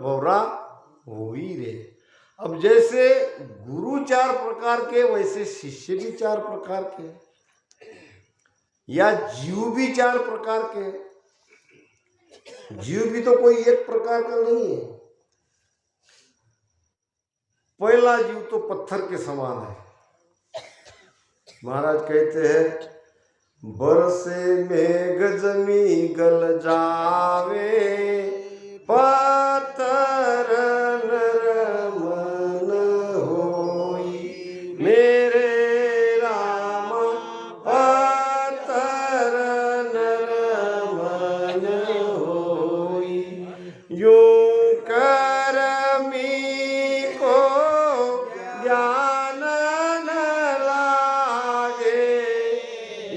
भवरा हो ही रे। अब जैसे गुरु 4 प्रकार के, वैसे शिष्य भी 4 प्रकार के, या जीव भी 4 प्रकार के। जीव भी तो कोई एक प्रकार का नहीं है। पहला जीव तो पत्थर के समान है। महाराज कहते हैं बरसे मेघ जमी गल जावे, पत्थर नर मन होई, मेरे राम पत्थर नर मन होई। यूं करमी को ज्ञान न लागे,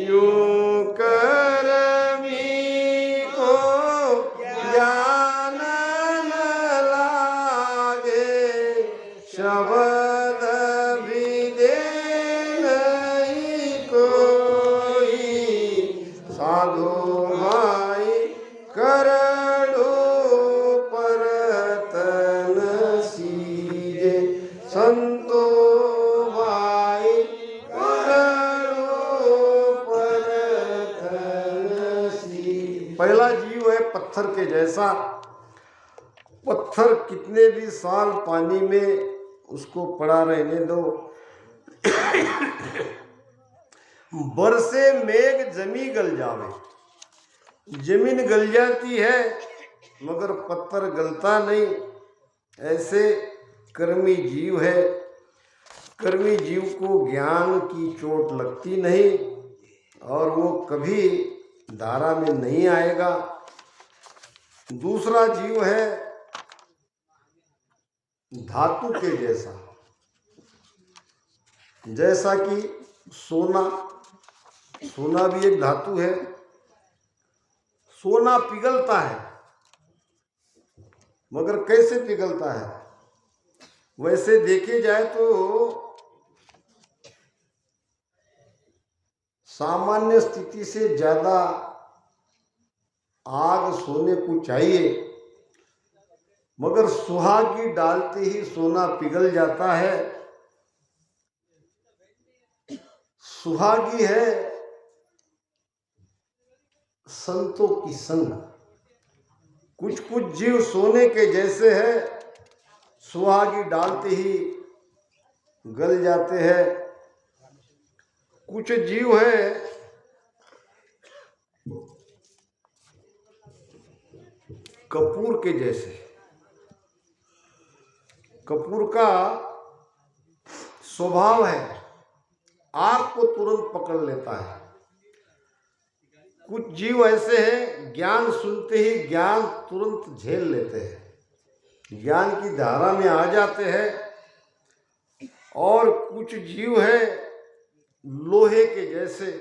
यूं करमी को ज्ञान न लागे, शब्द भी दे नहीं कोई, साधु भाई करड़ो परतन सीजे, संतो भाई करड़ो परतन सीजे। पहला जीव है पत्थर के जैसा। पत्थर कितने भी साल पानी में उसको पड़ा रहने दो, बरसे मेघ जमी गल जावे। जमीन गल जाती है मगर पत्थर गलता नहीं। ऐसे कर्मी जीव है। कर्मी जीव को ज्ञान की चोट लगती नहीं और वो कभी धारा में नहीं आएगा। दूसरा जीव है धातु के जैसा, जैसा कि सोना। सोना भी एक धातु है। सोना पिघलता है मगर कैसे पिघलता है? वैसे देखे जाए तो सामान्य स्थिति से ज्यादा आग सोने को चाहिए, मगर सुहागी डालते ही सोना पिघल जाता है। सुहागी है संतों की संग। कुछ कुछ जीव सोने के जैसे है, सुहागी डालते ही गल जाते हैं। कुछ जीव है कपूर के जैसे। कपूर का स्वभाव है आग को तुरंत पकड़ लेता है। कुछ जीव ऐसे हैं ज्ञान सुनते ही ज्ञान तुरंत झेल लेते हैं, ज्ञान की धारा में आ जाते हैं। और कुछ जीव है लोहे के जैसे,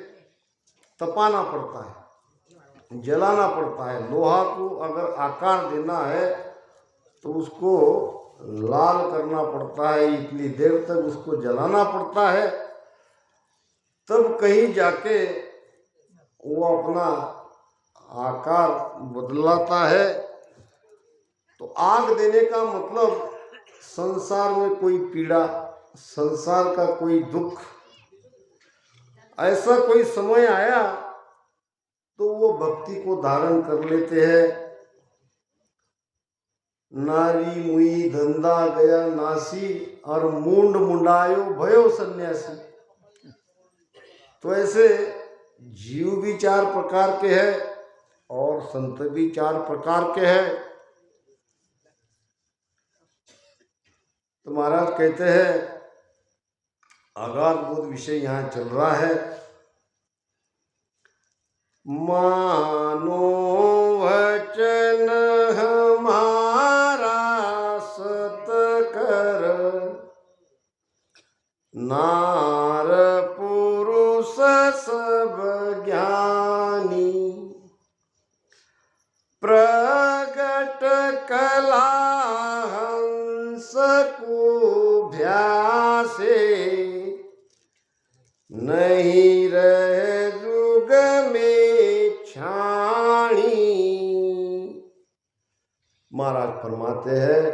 तपाना पड़ता है, जलाना पड़ता है। लोहा को अगर आकार देना है तो उसको लाल करना पड़ता है, इतनी देर तक उसको जलाना पड़ता है, तब कहीं जाके वो अपना आकार बदलाता है। तो आग देने का मतलब संसार में कोई पीड़ा, संसार का कोई दुख, ऐसा कोई समय आया तो वो भक्ति को धारण कर लेते हैं। नारी मुई धंधा गया नासी, और मुंड मुंडायो भयो सन्यासी। तो ऐसे जीव भी 4 प्रकार के हैं और संत भी 4 प्रकार के हैं। तो महाराज कहते हैं आगाध विषय यहाँ चल रहा है। मानो वचन हमारा सत कर, नार पुरुष सब ज्ञानी, प्रगट कला हंस को भ्यासे, नहीं रहे जुग में छाणी। महाराज फरमाते हैं,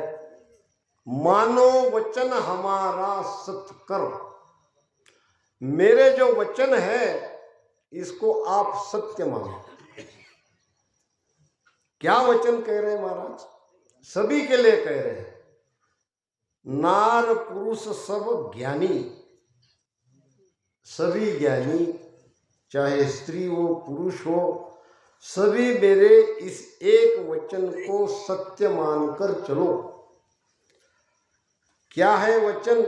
मानो वचन हमारा सत्य कर। मेरे जो वचन है इसको आप सत्य मानो। क्या वचन कह रहे हैं महाराज? सभी के लिए कह रहे हैं। नार पुरुष सब ज्ञानी, सभी ज्ञानी, चाहे स्त्री हो पुरुष हो, सभी मेरे इस एक वचन को सत्य मानकर चलो। क्या है वचन?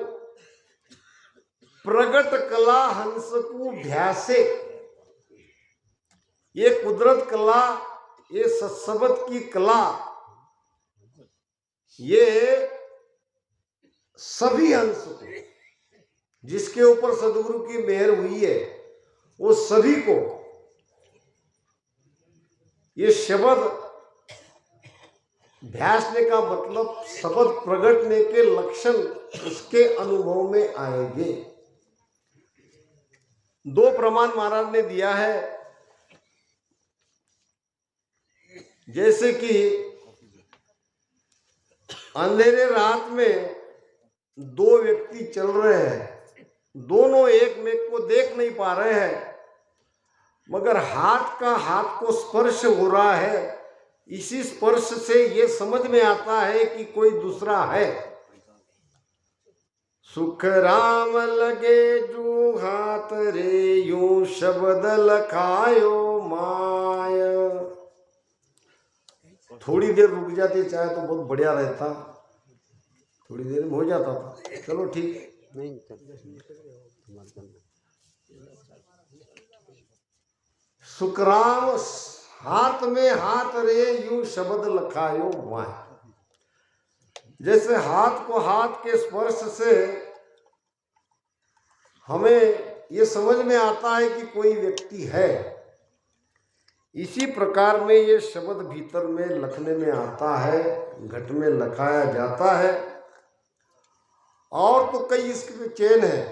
प्रगट कला हंस को ध्यासे। ये कुदरत कला, ये सत्सबद की कला, ये सभी हंस को, जिसके ऊपर सदगुरु की मेहर हुई है, वो सभी को ये शब्द ध्यासने का मतलब शब्द प्रगटने के लक्षण उसके अनुभव में आएंगे। दो प्रमाण महाराज ने दिया है। जैसे कि अंधेरे रात में दो व्यक्ति चल रहे हैं, दोनों एक मेक को देख नहीं पा रहे हैं, मगर हाथ का हाथ को स्पर्श हो रहा है। इसी स्पर्श से ये समझ में आता है कि कोई दूसरा है। सुख राम लगे जो हाथ रे, यूं शब्द लखायो माय। थोड़ी देर रुक जाते चाहे तो बहुत बढ़िया रहता, थोड़ी देर में हो जाता था। चलो ठीक नहीं, सुखराम हाथ में हाथ रे, यूं शब्द लखायो माय। जैसे हाथ को हाथ के स्पर्श से हमें ये समझ में आता है कि कोई व्यक्ति है, इसी प्रकार में ये शब्द भीतर में लखने में आता है, घट में लखाया जाता है। और तो कई इसके चेन है,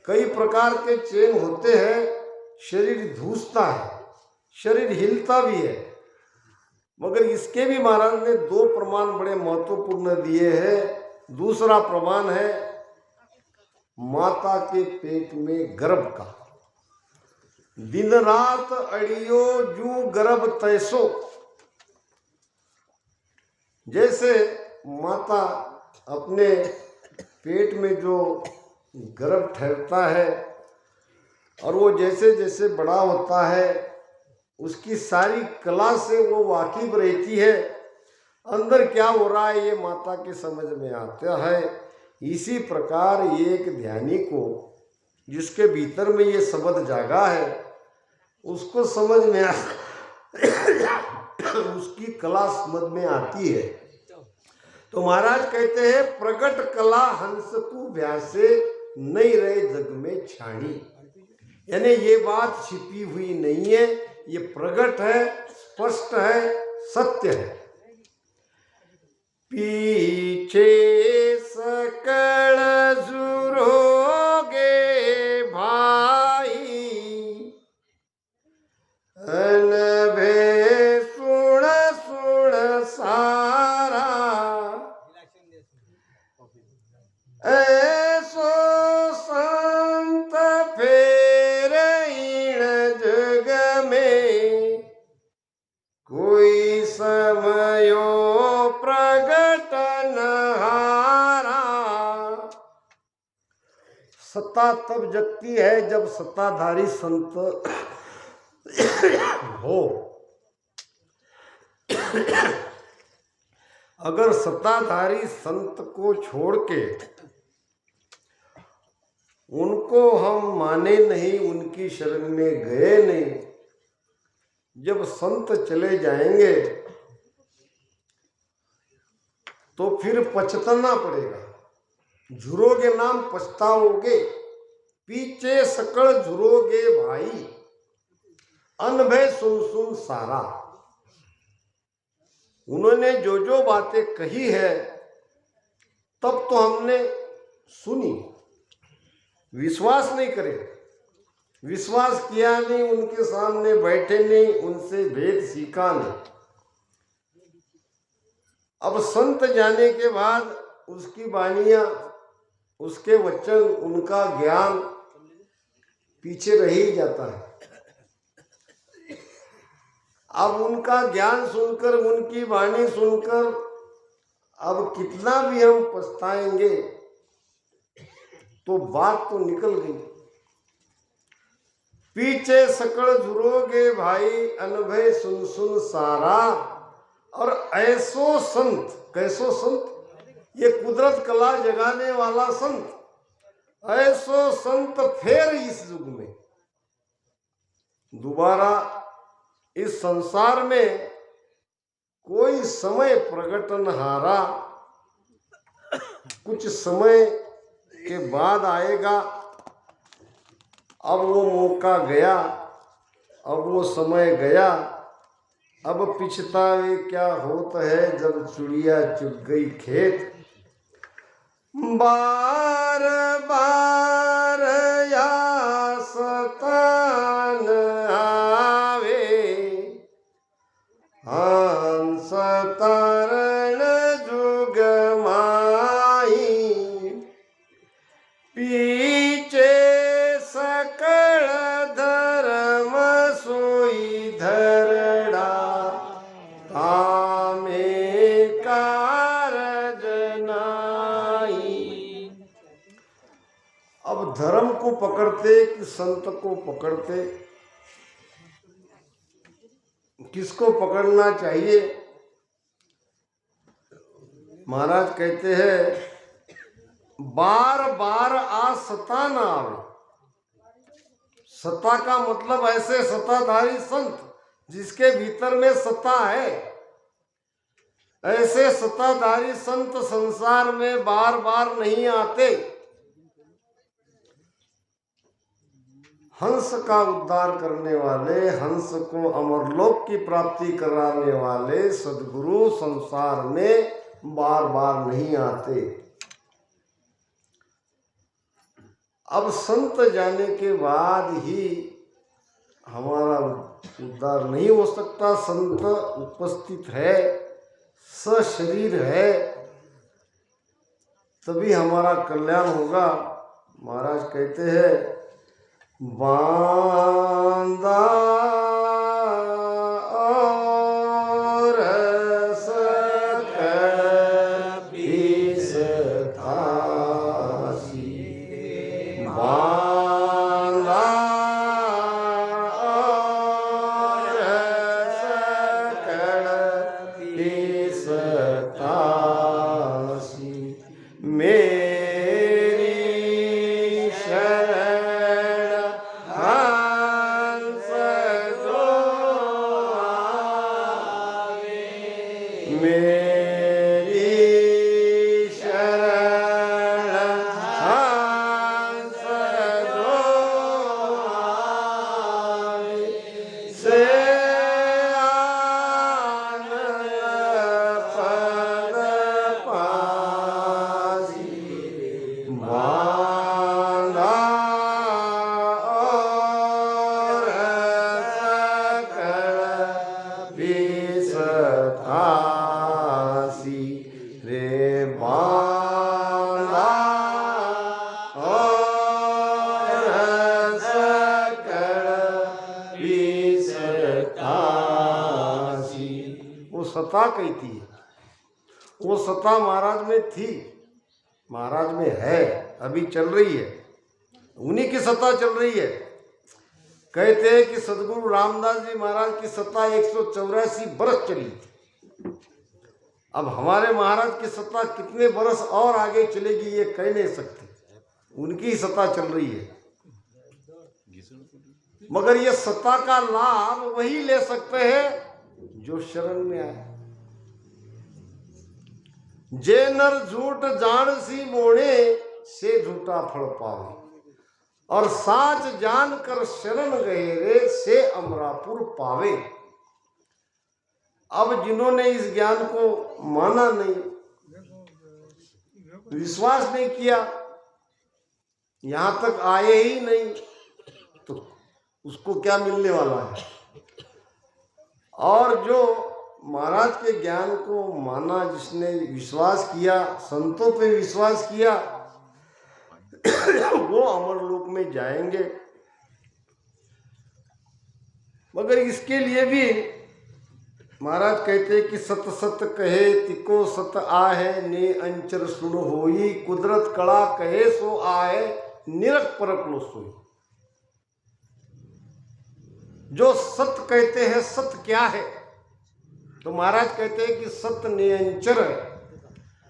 कई प्रकार के चेन होते हैं। शरीर धूसता है, शरीर हिलता भी है, मगर इसके भी महाराज ने दो प्रमाण बड़े महत्वपूर्ण दिए हैं। दूसरा प्रमाण है माता के पेट में गर्भ का। दिन रात अड़ियो जू गर्भ तैसो। जैसे माता अपने पेट में जो गर्भ ठहरता है और वो जैसे जैसे बड़ा होता है, उसकी सारी कला से वो वाकिफ रहती है। अंदर क्या हो रहा है ये माता के समझ में आता है। इसी प्रकार एक ध्यानी को, जिसके भीतर में ये शब्द जागा है, उसको समझ में उसकी कला समझ में आती है। तो महाराज कहते हैं, प्रगट कला हंस को व्यासे, नहीं रहे जग में छाणी। यानी ये बात छिपी हुई नहीं है, ये प्रगट है, स्पष्ट है, सत्य है। पीछे सकल जुरोगे भाई, अनभे सुण सुण सारा, ऐसो संत फेर इन जग में, कोई समयो प्रगट नहारा। सत्ता तब जगती है जब सत्ताधारी संत हो। अगर सत्ताधारी संत को छोड़ के उनको हम माने नहीं, उनकी शरण में गए नहीं, जब संत चले जाएंगे तो फिर पछताना पड़ेगा। झुरोगे नाम पछताओगे। पीछे सकल झुरोगे भाई, अनभय सुन सुन सारा। उन्होंने जो जो बातें कही है तब तो हमने सुनी, विश्वास नहीं करे, विश्वास किया नहीं, उनके सामने बैठे नहीं, उनसे भेद सीखा नहीं। अब संत जाने के बाद उसकी वाणियां, उसके वचन, उनका ज्ञान पीछे रह ही जाता है। अब उनका ज्ञान सुनकर, उनकी वाणी सुनकर अब कितना भी हम पछताएंगे तो बात तो निकल गई। पीछे सकड़ झुरोगे भाई, अनभय सुन सुन सारा। और ऐसो संत, कैसो संत, ये कुदरत कला जगाने वाला संत, ऐसो संत फिर इस युग में दोबारा इस संसार में कोई समय प्रकट न हारा। कुछ समय के बाद आएगा। अब वो मौका गया, अब वो समय गया। अब पिछतावे क्या होता है जब चिड़िया चुग गई खेत। बार बार या सतान आवे, हंस तरण जुग माई। पीछे सकल धर्म सोई धरड़ा, आमे कारज नाई। अब धर्म को पकड़ते कि संत को पकड़ते, किसको पकड़ना चाहिए? महाराज कहते हैं बार बार आ सता ना आवे। सत्ता का मतलब ऐसे सत्ताधारी संत जिसके भीतर में सत्ता है। ऐसे सत्ताधारी संत संसार में बार बार नहीं आते। हंस का उद्धार करने वाले, हंस को अमरलोक की प्राप्ति कराने वाले सद्गुरु संसार में बार बार नहीं आते। अब संत जाने के बाद ही हमारा उद्धार नहीं हो सकता। संत उपस्थित है, सशरीर है, तभी हमारा कल्याण होगा। महाराज कहते हैं बांदा और सकबीस थासी। बांदा और सकबीस थासी। मेरी शरण हंस जो आवे, मेरी शरण हंस जो आवे। से आनंद पद पासी। बांधा और सकबीस थासी। रे बांधा और सकबीस थासी। वो सत्ता कहती है। वो सत्ता महाराज में थी, महाराज में है, अभी चल रही है। उन्हीं की सत्ता चल रही है। कहते हैं कि सदगुरु रामदास जी महाराज की सत्ता 184 बरस चली थी। अब हमारे महाराज की सत्ता कितने बरस और आगे चलेगी ये कह नहीं सकते। उनकी ही सत्ता चल रही है। मगर ये सत्ता का लाभ वही ले सकते हैं जो शरण में आए। जे नर झूठ जान सी मोणे, से झूठा फल पावे। और साच जान कर शरण गए रे, से अमरापुर पावे। अब जिन्होंने इस ज्ञान को माना नहीं, विश्वास नहीं किया, यहां तक आए ही नहीं, तो उसको क्या मिलने वाला है? और जो महाराज के ज्ञान को माना, जिसने विश्वास किया, संतों पे विश्वास किया, वो अमरलोक में जाएंगे। मगर इसके लिए भी महाराज कहते हैं कि सत सत कहे तिको सत आहे, ने अंचर सुन होई, कुदरत कड़ा कहे सो आहे, निरख परख लो सोई। जो सत कहते हैं, सत क्या है? तो महाराज कहते हैं कि सत नियंचर है,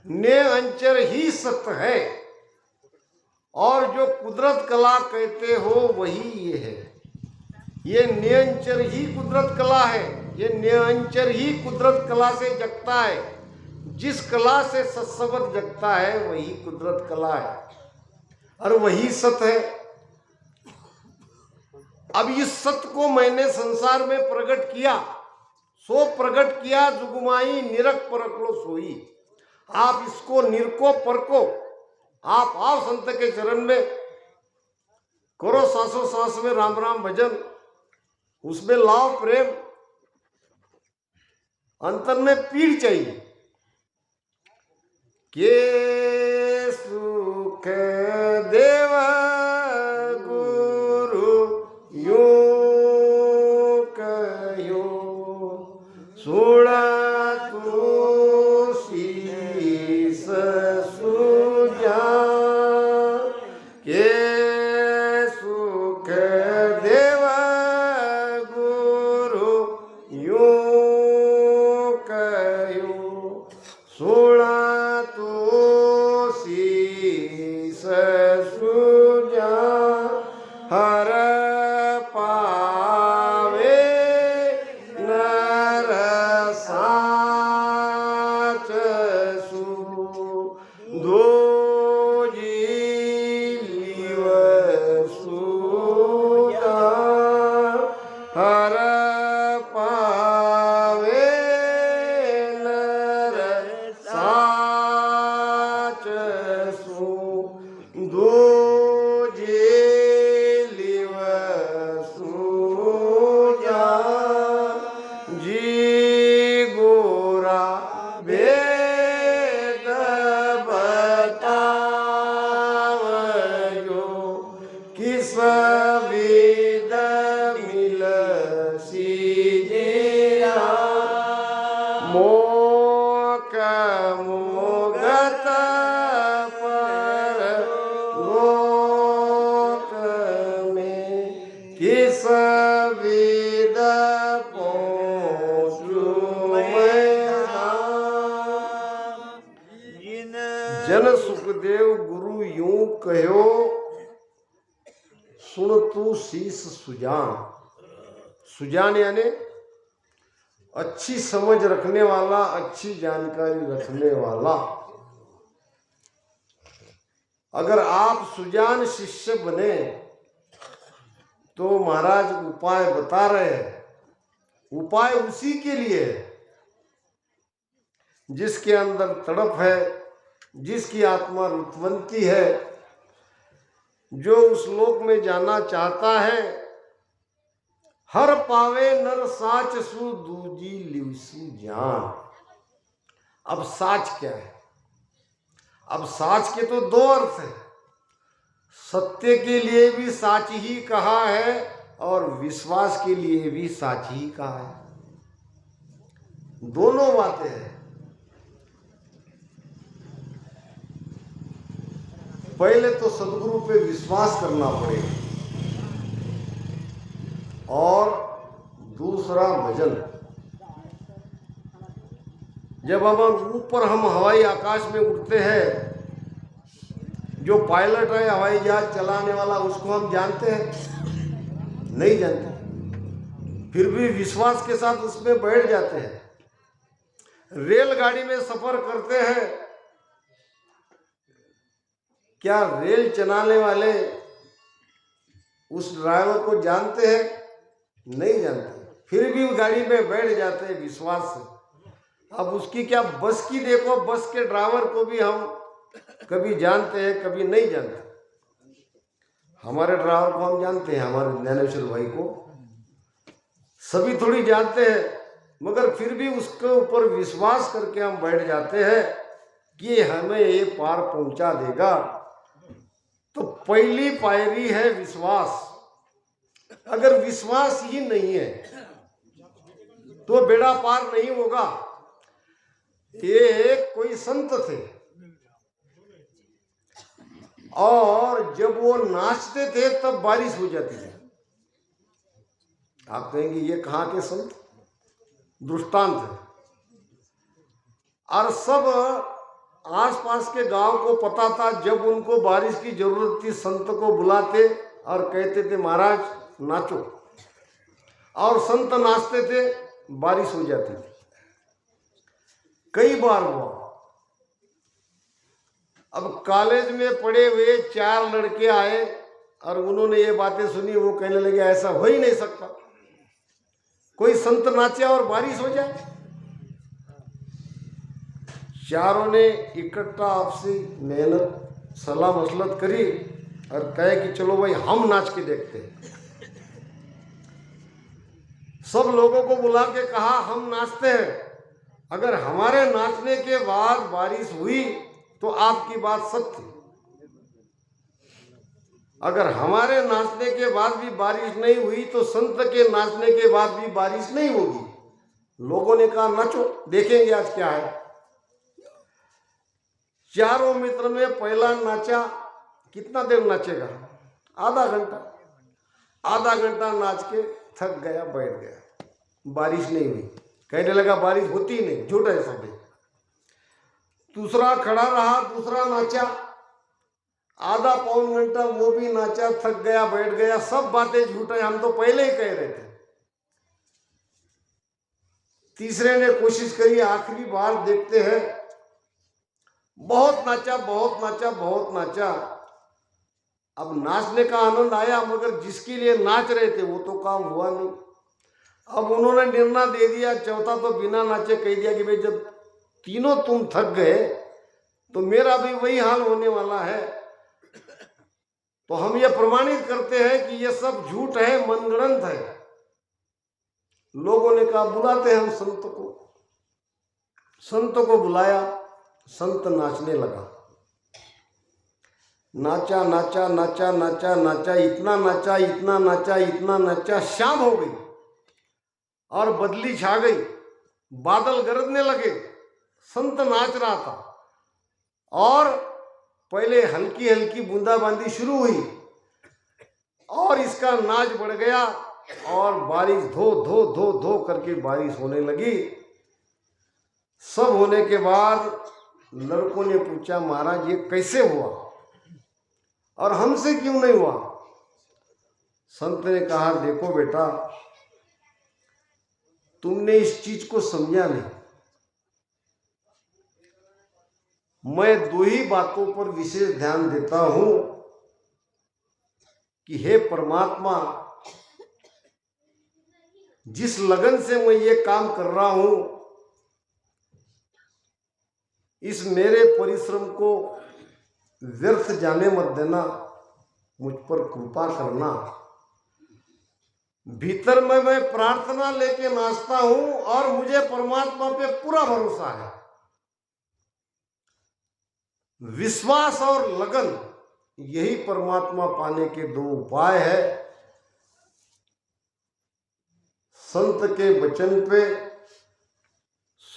ने अंचर ही सत है, और जो कुदरत कला कहते हो वही ये है। ये नियंचर ही कुदरत कला है, ये नियंचर ही कुदरत कला से जगता है। जिस कला से सत्सबद जगता है वही कुदरत कला है, और वही सत है। अब इस सत्य को मैंने संसार में प्रकट किया, सो प्रकट किया जुगमाई, निरख परख लो सोई। आप इसको निरको परको, आप आओ संत के चरण में, करो सांसों सांस में राम राम भजन, उसमें लाओ प्रेम, अंतर में पीड़ चाहिए। के सुख देव गुरु यो कहो, सुना तू शीस सुजा। के सुख देव गुरु यो कहो, सुना तू शीस सुजा। हर पावे नर साच सु, दो जीव सुजा। हर पावे नर साच सु, दो मोक मोगत पर लोक में, किस विद पहुँचूं मैं। जन सुखदेव गुरु यूं कहो, सुन तू शीस सुजान। सुजान यानी अच्छी समझ रखने वाला, अच्छी जानकारी रखने वाला। अगर आप सुजान शिष्य बने तो महाराज उपाय बता रहे हैं। उपाय उसी के लिए है जिसके अंदर तड़प है, जिसकी आत्मा रुतवंती है, जो उस लोक में जाना चाहता है। हर पावे नर साच सु, दूजी लिवसु जान। अब साच क्या है? अब साच के तो दो अर्थ है। सत्य के लिए भी साच ही कहा है और विश्वास के लिए भी साच ही कहा है। दोनों बातें हैं। पहले तो सदगुरु पे विश्वास करना पड़ेगा, और दूसरा भजन। जब हम हवाई आकाश में उड़ते हैं, जो पायलट है हवाई जहाज चलाने वाला, उसको हम जानते हैं? नहीं जानते, फिर भी विश्वास के साथ उसमें बैठ जाते हैं। रेलगाड़ी में सफर करते हैं, क्या रेल चलाने वाले उस ड्राइवर को जानते हैं? नहीं जानते, फिर भी गाड़ी में बैठ जाते हैं विश्वास से। अब उसकी क्या बस की देखो, बस के ड्राइवर को भी हम कभी जानते हैं, कभी नहीं जानते। हमारे ड्राइवर को हम जानते हैं, हमारे ज्ञानेश्वर भाई को सभी थोड़ी जानते हैं, मगर फिर भी उसके ऊपर विश्वास करके हम बैठ जाते हैं कि हमें ये पार पहुंचा देगा। तो पहली पायरी है विश्वास। अगर विश्वास ही नहीं है तो बेड़ा पार नहीं होगा। ये कोई संत थे और जब वो नाचते थे तब बारिश हो जाती थी। आप कहेंगे ये कहाँ के संत? दृष्टांत है। और सब आसपास के गांव को पता था, जब उनको बारिश की जरूरत थी संत को बुलाते और कहते थे महाराज नाचो, और संत नाचते थे, बारिश हो जाती थी। कई बार हुआ। अब कॉलेज में पढ़े हुए 4 लड़के आए और उन्होंने ये बातें सुनी। वो कहने लगे ऐसा हो ही नहीं सकता, कोई संत नाचे और बारिश हो जाए। चारों ने इकट्ठा आपसी मेहनत सलाह मसलत करी और कहे कि चलो भाई हम नाच के देखते हैं। सब लोगों को बुला के कहा हम नाचते हैं, अगर हमारे नाचने के बाद बारिश हुई तो आपकी बात सत्य, अगर हमारे नाचने के बाद भी बारिश नहीं हुई तो संत के नाचने के बाद भी बारिश नहीं होगी। लोगों ने कहा नाचो, देखेंगे आज क्या है। चारों मित्र में पहला नाचा। कितना देर नाचेगा? आधा घंटा। आधा घंटा नाच के थक गया, बैठ गया, बारिश नहीं हुई। कहने लगा बारिश होती ही नहीं, झूठ है सब। दूसरा खड़ा रहा, दूसरा नाचा, आधा पौन घंटा वो भी नाचा, थक गया, बैठ गया। सब बातें झूठ है, हम तो पहले ही कह रहे थे। तीसरे ने कोशिश करी, आखिरी बार देखते हैं। बहुत नाचा, बहुत नाचा, बहुत नाचा। अब नाचने का आनंद आया, मगर जिसके लिए नाच रहे थे वो तो काम हुआ नहीं। अब उन्होंने निर्णय दे दिया, चौथा तो बिना नाचे कह दिया कि भाई जब तीनों तुम थक गए तो मेरा भी वही हाल होने वाला है। तो हम ये प्रमाणित करते हैं कि ये सब झूठ है, मनगढ़ंत है। लोगों ने कहा बुलाते हैं हम संत को। संत को बुलाया, संत नाचने लगा। नाचा नाचा नाचा नाचा नाचा, इतना नाचा, इतना नाचा, इतना नाचा, शाम हो गई और बदली छा गई, बादल गरजने लगे। संत नाच रहा था और पहले हल्की हल्की बूंदाबांदी शुरू हुई और इसका नाच बढ़ गया और बारिश धो धो धो धो करके बारिश होने लगी। सब होने के बाद लड़कों ने पूछा महाराज ये कैसे हुआ और हमसे क्यों नहीं हुआ? संत ने कहा देखो बेटा, तुमने इस चीज को समझा नहीं। मैं 2 ही बातों पर विशेष ध्यान देता हूं कि हे परमात्मा, जिस लगन से मैं ये काम कर रहा हूं, इस मेरे परिश्रम को व्यर्थ जाने मत देना, मुझ पर कृपा करना। भीतर में मैं प्रार्थना लेके नाचता हूं और मुझे परमात्मा पे पूरा भरोसा है। विश्वास और लगन, यही परमात्मा पाने के 2 उपाय है। संत के वचन पे,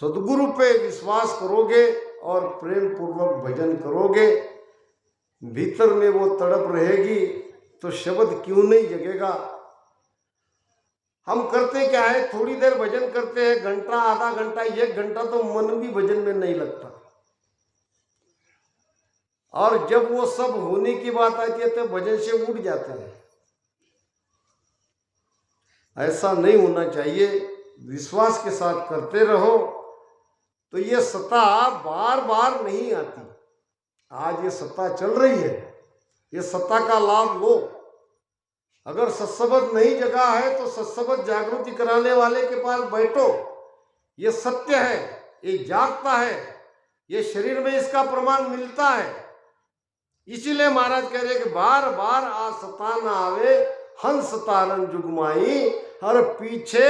सदगुरु पे विश्वास करोगे और प्रेम पूर्वक भजन करोगे, भीतर में वो तड़प रहेगी तो शब्द क्यों नहीं जगेगा। हम करते क्या है, थोड़ी देर भजन करते हैं, घंटा, आधा घंटा, 1 घंटा, तो मन भी भजन में नहीं लगता। और जब वो सब होने की बात आती है तो भजन से उठ जाते हैं। ऐसा नहीं होना चाहिए। विश्वास के साथ करते रहो तो ये सत्ता बार बार नहीं आती। आज ये सत्ता चल रही है, ये सत्ता का लाभ लो। अगर सत्संग नहीं जगा है तो सत्संग जागृति कराने वाले के पास बैठो। ये सत्य है, ये जागता है, ये शरीर में इसका प्रमाण मिलता है। इसीलिए महाराज कह रहे कि बार बार आ सता न आवे, हंस तारन जुगमाई, हर पीछे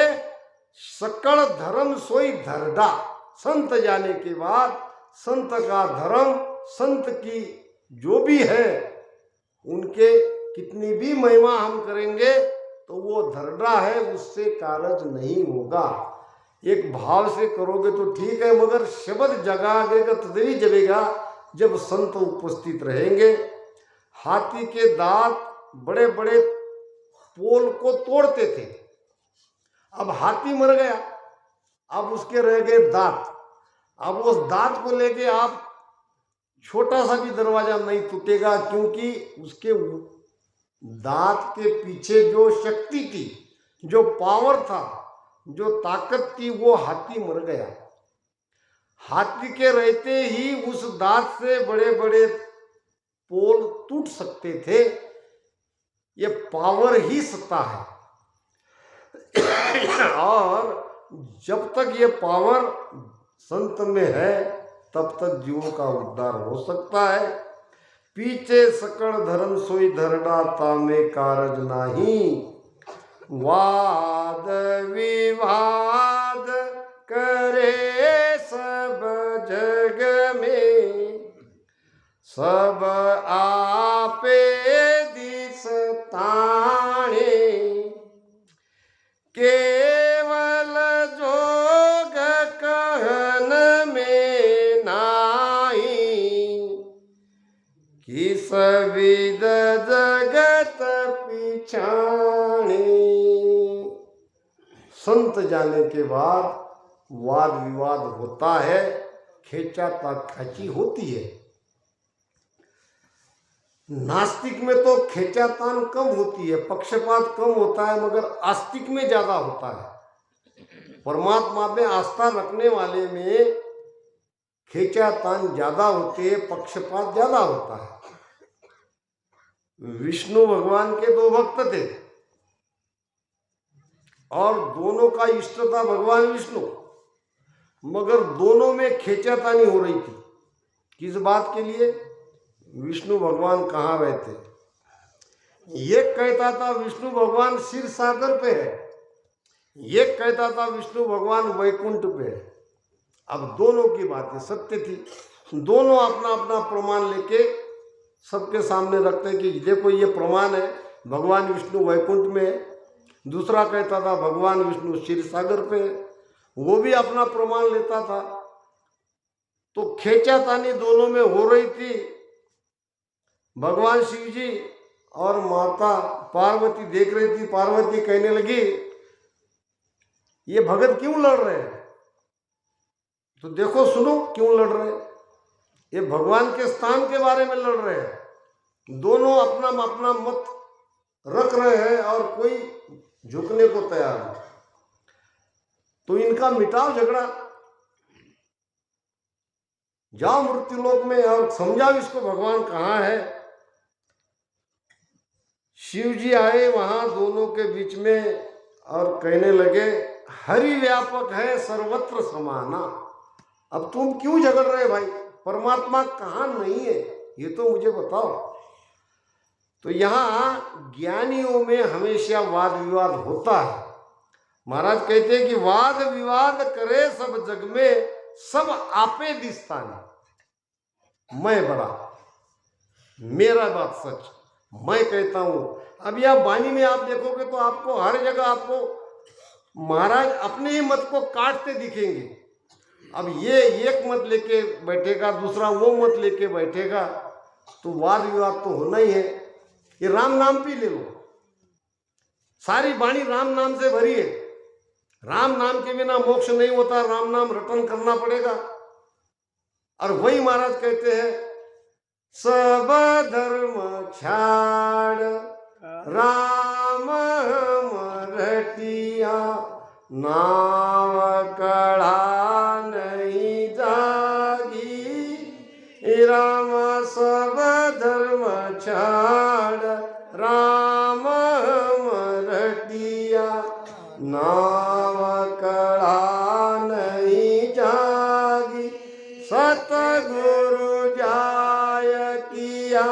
सकल धर्म सोई धरडा। संत जाने के बाद संत का धर्म, संत की जो भी है, उनके कितनी भी महिमा हम करेंगे तो वो धरडा है, उससे कारज नहीं होगा। एक भाव से करोगे तो ठीक है, मगर शब्द जगाएगा तभी जगेगा जब संत उपस्थित रहेंगे। हाथी के दांत बड़े बड़े पोल को तोड़ते थे। अब हाथी मर गया, अब उसके रह गए दांत। अब उस दांत को लेके आप छोटा सा भी दरवाजा नहीं टूटेगा, क्योंकि उसके दांत के पीछे जो शक्ति थी, जो पावर था, जो ताकत थी, वो हाथी मर गया। हाथी के रहते ही उस दांत से बड़े बड़े पोल टूट सकते थे। ये पावर ही सत्ता है। और जब तक ये पावर संत में है तब तक जीवों का उद्धार हो सकता है। पीछे सकल धर्म सोई धरडा, तामे कारज नाही। वाद विवाद करे सब जग में, सब आपे दिस ताणे। केवल जोग कहन में नाही, किस विद जगत पिछाणे। संत जाने के बाद वाद विवाद होता है, खींचाताखींची होती है। नास्तिक में तो खींचातान कम होती है, पक्षपात कम होता है, मगर आस्तिक में ज्यादा होता है। परमात्मा में आस्था रखने वाले में खींचातान ज्यादा होते है, पक्षपात ज्यादा होता है। विष्णु भगवान के दो भक्त थे और दोनों का इष्ट था भगवान विष्णु, मगर दोनों में खींचातानी हो रही थी। किस बात के लिए? विष्णु भगवान कहाँ रहते? ये कहता था विष्णु भगवान क्षीर सागर पे है, ये कहता था विष्णु भगवान वैकुंठ पे है। अब दोनों की बातें सत्य थी, दोनों अपना अपना प्रमाण लेके सबके सामने रखते हैं कि देखो ये प्रमाण है, भगवान विष्णु वैकुंठ में है। दूसरा कहता था भगवान विष्णु क्षीर सागर पे है, वो भी अपना प्रमाण लेता था। तो खींचातानी दोनों में हो रही थी। भगवान शिव जी और माता पार्वती देख रही थी। पार्वती कहने लगी ये भगत क्यों लड़ रहे हैं? तो देखो सुनो क्यों लड़ रहे हैं। ये भगवान के स्थान के बारे में लड़ रहे हैं। दोनों अपना अपना मत रख रहे हैं और कोई झुकने को तैयार नहीं। तो इनका मिटाओ झगड़ा, जाओ मृत्युलोक में और समझाओ इसको भगवान कहाँ है। शिव जी आए वहां दोनों के बीच में और कहने लगे हरि व्यापक है सर्वत्र समाना। अब तुम क्यों झगड़ रहे भाई? परमात्मा कहाँ नहीं है ये तो मुझे बताओ। तो यहाँ ज्ञानियों में हमेशा वाद विवाद होता है। महाराज कहते हैं कि वाद विवाद करे सब जग में, सब आपे दिस्तानी। मैं बड़ा, मेरा बात सच, मैं कहता हूं। अब यह वाणी में आप देखोगे तो आपको हर जगह आपको महाराज अपने ही मत को काटते दिखेंगे। अब ये एक मत लेके बैठेगा, दूसरा वो मत लेके बैठेगा, तो वाद विवाद तो होना ही है। ये राम नाम भी ले लो, सारी वाणी राम नाम से भरी है। राम नाम के बिना मोक्ष नहीं होता, राम नाम रटन करना पड़ेगा। और वही महाराज कहते हैं सब धर्म छाड़ राम हम रटिया, नाम कड़ा नहीं जागी। राम सब धर्म छाड़ राम हम रटिया, नाम कड़ा नहीं जागी। सतगुरु जाय किया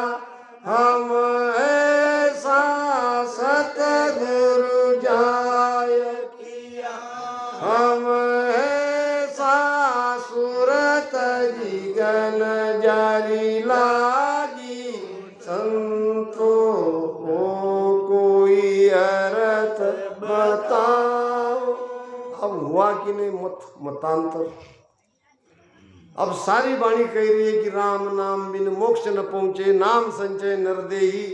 हम ऐसा, सतगुरु जाय किया प्यारी लागी संतो कोई अर्थ बताओ। अब हुआ कि नहीं मतांतर। अब सारी वाणी कह रही है कि राम नाम बिन मोक्ष न पहुंचे, नाम संचय नर देही,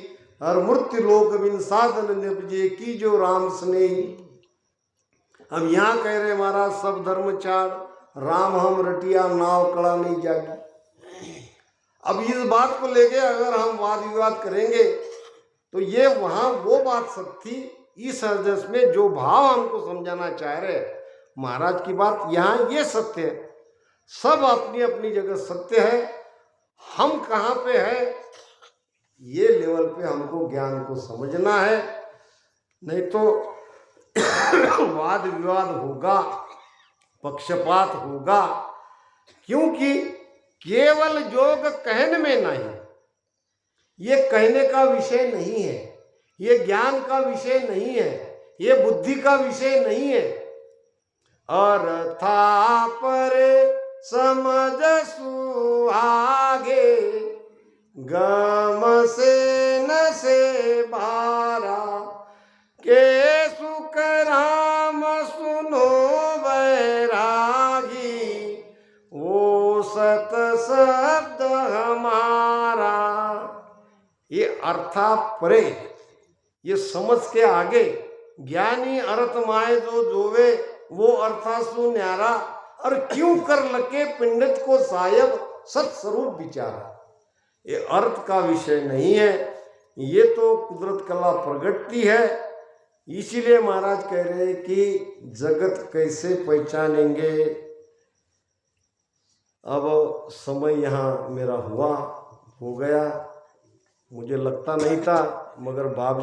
हर मृत्यु लोक बिन साधन निपजे, की जो राम स्नेही। अब यहाँ कह रहे महाराज सब धर्म चार, राम हम रटिया नाव कड़ा नहीं जागी। अब इस बात को लेके अगर हम वाद विवाद करेंगे तो ये वहां वो बात सत्य थी, इस हृदय में जो भाव हमको समझाना चाह रहे महाराज की बात यहाँ ये सत्य है। सब अपनी अपनी जगह सत्य है, हम कहाँ पे है ये लेवल पे हमको ज्ञान को समझना है, नहीं तो वाद विवाद होगा, पक्षपात होगा। क्योंकि केवल योग कहने में नहीं, ये कहने का विषय नहीं है, ये ज्ञान का विषय नहीं है, ये बुद्धि का विषय नहीं है। अर्था पर समझ सुहागे, गम से न से बारा, के सुख राम सुनो बैरागी, वो सत शब्द हमारा। ये अर्था परे, ये समझ के आगे, ज्ञानी अर्थ माए जो जोवे, वो अर्था सु न्यारा, और क्यों कर लके पंडित को सायब सत्स्वरूप विचारा। ये अर्थ का विषय नहीं है, ये तो कुदरत कला प्रगटती है। इसीलिए महाराज कह रहे हैं कि जगत कैसे पहचानेंगे। अब समय यहाँ मेरा हो गया, मुझे लगता नहीं था मगर बाप